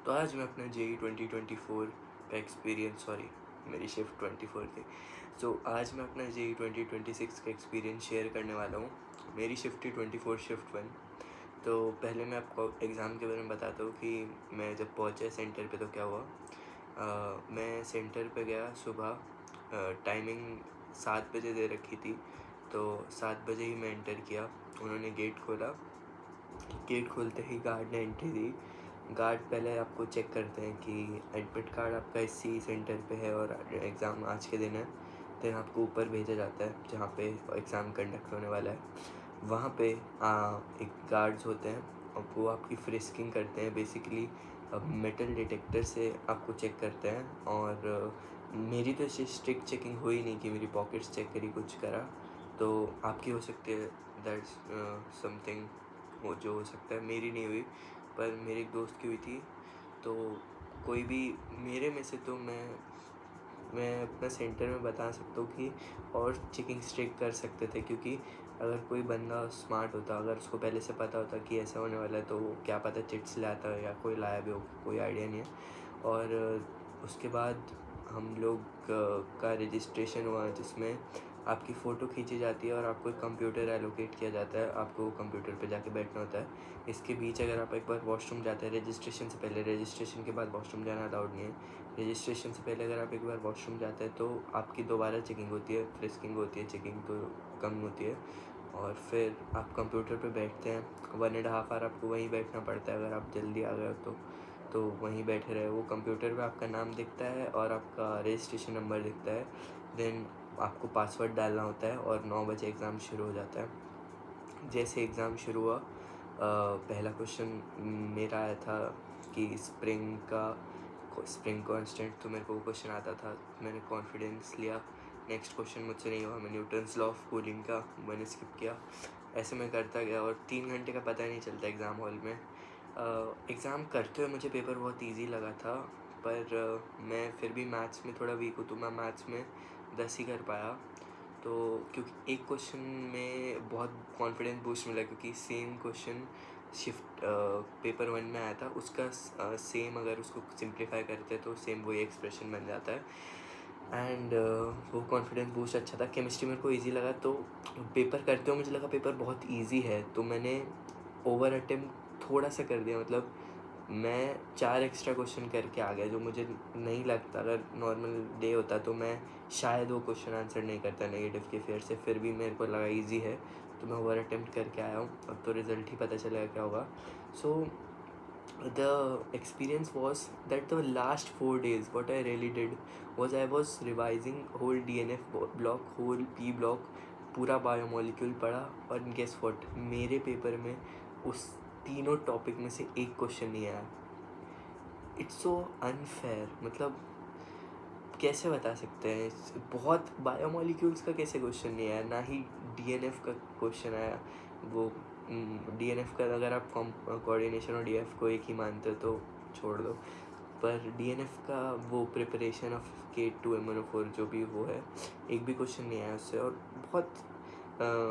तो आज मैं अपना जेई 2024 का एक्सपीरियंस, सॉरी मेरी शिफ्ट 24 थी। आज मैं अपना जेई 2026 का एक्सपीरियंस शेयर करने वाला हूँ। मेरी शिफ्ट थी 24 शिफ्ट 1। तो पहले मैं आपको एग्ज़ाम के बारे में बताता हूँ कि मैं जब पहुँचा सेंटर पे तो क्या हुआ। मैं सेंटर पे गया सुबह। टाइमिंग 7 बजे दे रखी थी, तो 7 बजे ही मैं एंटर किया। उन्होंने गेट खोला। गेट खोलते ही गार्ड ने एंट्री दी। गार्ड पहले आपको चेक करते हैं कि एडमिट कार्ड आपका इसी सेंटर पे है और एग्ज़ाम आज के दिन है। फिर आपको ऊपर भेजा जाता है जहाँ पे एग्ज़ाम कंडक्ट होने वाला है। वहाँ पे एक गार्ड्स होते हैं और वो आपकी फ्रिस्किंग करते हैं। बेसिकली मेटल डिटेक्टर से आपको चेक करते हैं। और मेरी तो ऐसी स्ट्रिक्ट चेकिंग हुई नहीं कि मेरी पॉकेट्स चेक करी, कुछ करा। तो आपकी हो सकती है, दैट्स समथिंग वो जो हो सकता है। मेरी नहीं हुई, पर मेरे एक दोस्त की हुई थी। तो कोई भी मेरे में से तो मैं अपना सेंटर में बता सकता हूँ कि और चेकिंग स्ट्रिक्ट कर सकते थे, क्योंकि अगर कोई बंदा स्मार्ट होता, अगर उसको पहले से पता होता कि ऐसा होने वाला है, तो क्या पता चिट्स लाता या कोई लाया भी हो, कोई आइडिया नहीं है। और उसके बाद हम लोग का रजिस्ट्रेशन हुआ, जिसमें आपकी फ़ोटो खींची जाती है और आपको एक कंप्यूटर एलोकेट किया जाता है। आपको कंप्यूटर पे जाके बैठना होता है। इसके बीच अगर आप एक बार वॉशरूम जाते हैं रजिस्ट्रेशन से पहले, रजिस्ट्रेशन के बाद वॉशरूम जाना अलाउड नहीं है। रजिस्ट्रेशन से पहले अगर आप एक बार वॉशरूम जाते हैं तो आपकी दोबारा चेकिंग होती है, फ्रिस्किंग होती है, चेकिंग तो कम होती है। और फिर आप कंप्यूटर पे बैठते हैं। 1.5 आवर आपको वहीं बैठना पड़ता है। अगर आप जल्दी आ गए हो तो वहीं बैठे रहे। वो कंप्यूटर पे आपका नाम दिखता है और आपका रजिस्ट्रेशन नंबर दिखता है। देन आपको पासवर्ड डालना होता है और 9 बजे एग्ज़ाम शुरू हो जाता है। जैसे एग्ज़ाम शुरू हुआ, पहला क्वेश्चन मेरा आया था कि स्प्रिंग कांस्टेंट, तो मेरे को वो क्वेश्चन आता था। मैंने कॉन्फिडेंस लिया। नेक्स्ट क्वेश्चन मुझसे नहीं हुआ। मैं न्यूटन्स लॉ ऑफ कूलिंग का मैंने स्किप किया। ऐसे मैं करता गया और 3 घंटे का पता ही नहीं चलता एग्ज़ाम हॉल में। एग्ज़ाम करते हुए मुझे पेपर बहुत इजी लगा था, पर मैं फिर भी मैथ्स में थोड़ा वीक हूँ, तो मैं मैथ्स में 10 ही कर पाया। तो क्योंकि एक क्वेश्चन में बहुत कॉन्फिडेंस बूस्ट मिला, क्योंकि सेम क्वेश्चन शिफ्ट पेपर 1 में आया था। उसका सेम अगर उसको सिंप्लीफाई करते तो सेम वही एक्सप्रेशन बन जाता है। एंड वो कॉन्फिडेंस बूस्ट अच्छा था। केमिस्ट्री मेरे को इजी लगा, तो पेपर करते हुए मुझे लगा पेपर बहुत इजी है, तो मैंने ओवर अटेम्प्ट थोड़ा सा कर दिया। मतलब मैं 4 एक्स्ट्रा क्वेश्चन करके आ गया, जो मुझे नहीं लगता अगर नॉर्मल डे होता तो मैं शायद वो क्वेश्चन आंसर नहीं करता नेगेटिव के फेयर से। फिर भी मेरे को लगा इजी है, तो मैं ओवर अटेम्प्ट करके आया हूँ। अब तो रिज़ल्ट ही पता चलेगा क्या होगा। सो the experience was that the last 4 days what I really did was I was revising whole DNF block, whole P block, पूरा बायोमोलिक्यूल पढ़ा। और गेस व्हाट, मेरे पेपर में उस तीनों टॉपिक में से एक क्वेश्चन नहीं आया। It's so unfair. मतलब कैसे बता सकते हैं, बहुत बायोमोलिक्यूल्स का कैसे क्वेश्चन नहीं आया, ना ही डीएनएफ का क्वेश्चन आया। वो डीएनएफ का अगर आप कोऑर्डिनेशन और डीएफ को एक ही मानते हो तो छोड़ दो, पर डीएनएफ का वो प्रिपरेशन ऑफ K2MnO4 जो भी वो है, एक भी क्वेश्चन नहीं आया उससे। और बहुत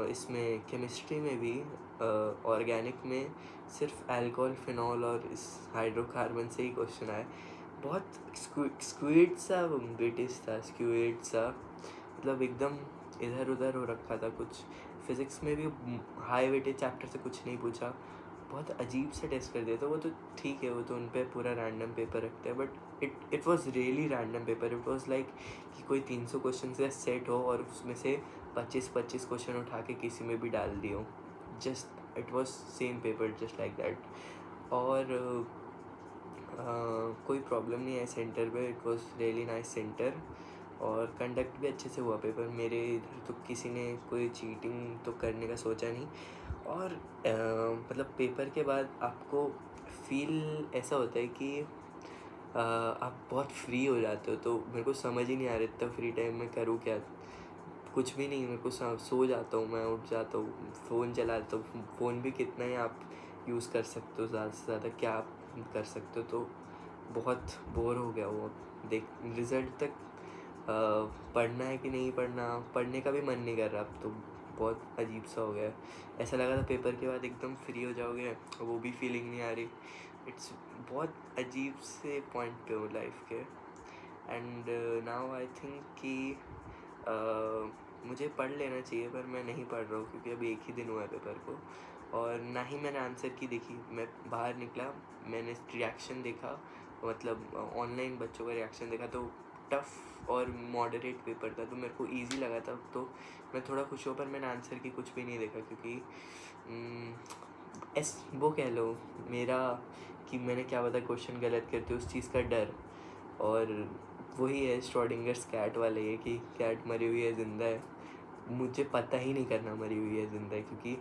इसमें केमिस्ट्री में भी ऑर्गेनिक में सिर्फ अल्कोहल, फिनॉल और इस हाइड्रोकार्बन से ही क्वेश्चन आए। बहुत स्क्विड सा ब्रिटिश था, स्क्विड सा, मतलब एकदम इधर उधर हो रखा था कुछ। फिज़िक्स में भी हाई वेटेज चैप्टर से कुछ नहीं पूछा, बहुत अजीब से टेस्ट कर दिया। तो वो तो ठीक है, वो तो उन पर पूरा रैंडम पेपर रखते हैं, but it was really random paper. It was like कि कोई 300 क्वेश्चन से सेट हो और उसमें से 25 क्वेश्चन उठा के किसी में भी डाल दिए हो। Just it was same paper just like that. और कोई प्रॉब्लम नहीं है सेंटर पे। It was really nice centre और कंडक्ट भी अच्छे से हुआ पेपर। मेरे इधर तो किसी ने कोई चीटिंग तो करने का सोचा नहीं। और मतलब पेपर के बाद आपको फील ऐसा होता है कि आप बहुत फ्री हो जाते हो। तो मेरे को समझ ही नहीं आ रहा इतना फ्री टाइम में करूँ क्या। कुछ भी नहीं, मेरे को सो जाता हूँ, मैं उठ जाता हूँ, फ़ोन चलाता हूँ। फ़ोन भी कितना ही आप यूज़ कर सकते हो, ज़्यादा से ज़्यादा क्या आप कर सकते हो। तो बहुत बोर हो गया वो देख रिज़ल्ट तक। पढ़ना है कि नहीं पढ़ना, पढ़ने का भी मन नहीं कर रहा अब तो। बहुत अजीब सा हो गया है। ऐसा लगा था पेपर के बाद एकदम फ्री हो जाओगे, वो भी फीलिंग नहीं आ रही। इट्स बहुत अजीब से पॉइंट पे हूँ लाइफ के। एंड नाउ आई थिंक कि मुझे पढ़ लेना चाहिए, पर मैं नहीं पढ़ रहा हूँ क्योंकि अभी एक ही दिन हुआ है पेपर को, और ना ही मैंने आंसर की देखी। मैं बाहर निकला, मैंने रिएक्शन देखा, मतलब ऑनलाइन बच्चों का रिएक्शन देखा, तो टफ़ और मॉडरेट पेपर था, तो मेरे को इजी लगा था, तो मैं थोड़ा खुश हुआ। पर मैंने आंसर की कुछ भी नहीं देखा क्योंकि वो कह लो मेरा कि मैंने क्या पता क्वेश्चन गलत करते उस चीज़ का डर। और वही है श्रोडिंगर्स कैट वाले, ये कि कैट मरी हुई है ज़िंदा है, मुझे पता ही नहीं करना मरी हुई है ज़िंदा है, क्योंकि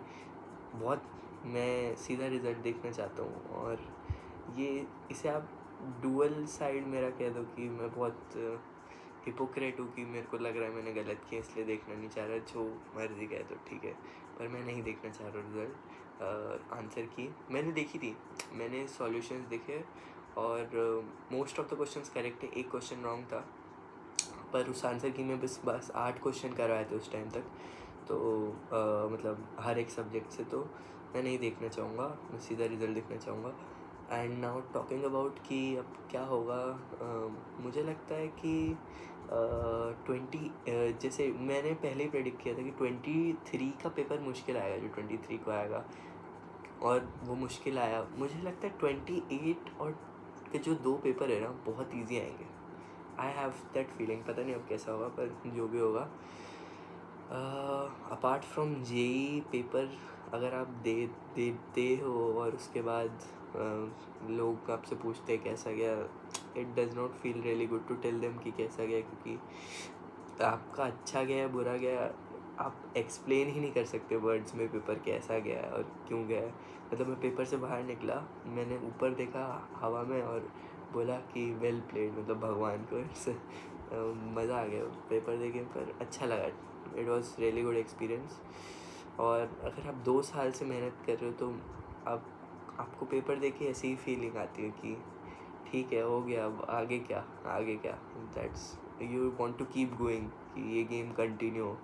बहुत मैं सीधा रिज़ल्ट देखना चाहता हूँ। और ये इसे आप डुअल साइड मेरा कह दो कि मैं बहुत हिपोक्रेट हूँ कि मेरे को लग रहा है मैंने गलत किया इसलिए देखना नहीं चाह रहा, जो मर्जी कहे तो ठीक है, पर मैं नहीं देखना चाह रहा रिज़ल्ट। आंसर की मैंने देखी थी, मैंने सॉल्यूशंस देखे, और most of the questions correct है, एक क्वेश्चन रॉन्ग था, पर उस आंसर की में बस 8 क्वेश्चन करवाए थे उस टाइम तक, तो मतलब हर एक सब्जेक्ट से, तो मैं नहीं देखना चाहूँगा, मैं सीधा रिज़ल्ट देखना चाहूँगा। एंड नाउ टॉकिंग अबाउट कि अब क्या होगा, मुझे लगता है कि 20 जैसे मैंने पहले ही प्रेडिक्ट किया था कि 23 का पेपर मुश्किल आएगा, जो 23 को आएगा, और वो मुश्किल आया। मुझे लगता है 28 और के जो 2 पेपर है ना बहुत ईजी आएंगे, आई हैव दैट फीलिंग। पता नहीं अब कैसा होगा, पर जो भी होगा। अपार्ट फ्रॉम जेई पेपर, अगर आप देते हो और उसके बाद लोग आपसे पूछते हैं कैसा गया, it does not feel really good to tell them कि कैसा गया, क्योंकि आपका अच्छा गया बुरा गया आप एक्सप्लेन ही नहीं कर सकते वर्ड्स में पेपर कैसा गया है और क्यों गया है। मतलब मैं पेपर से बाहर निकला, मैंने ऊपर देखा हवा में और बोला कि वेल प्लेड, मतलब भगवान को मज़ा आ गया पेपर देखे, पर अच्छा लगा। It was really good experience. और अगर आप 2 साल से मेहनत कर रहे हो तो आप आपको पेपर देके ऐसी ही फीलिंग आती है कि ठीक है हो गया, अब आगे क्या, आगे क्या, that's you want to keep going कि ये game continue.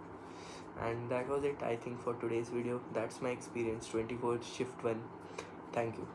And that was it I think for today's video, that's my experience 24 shift 1। Thank you.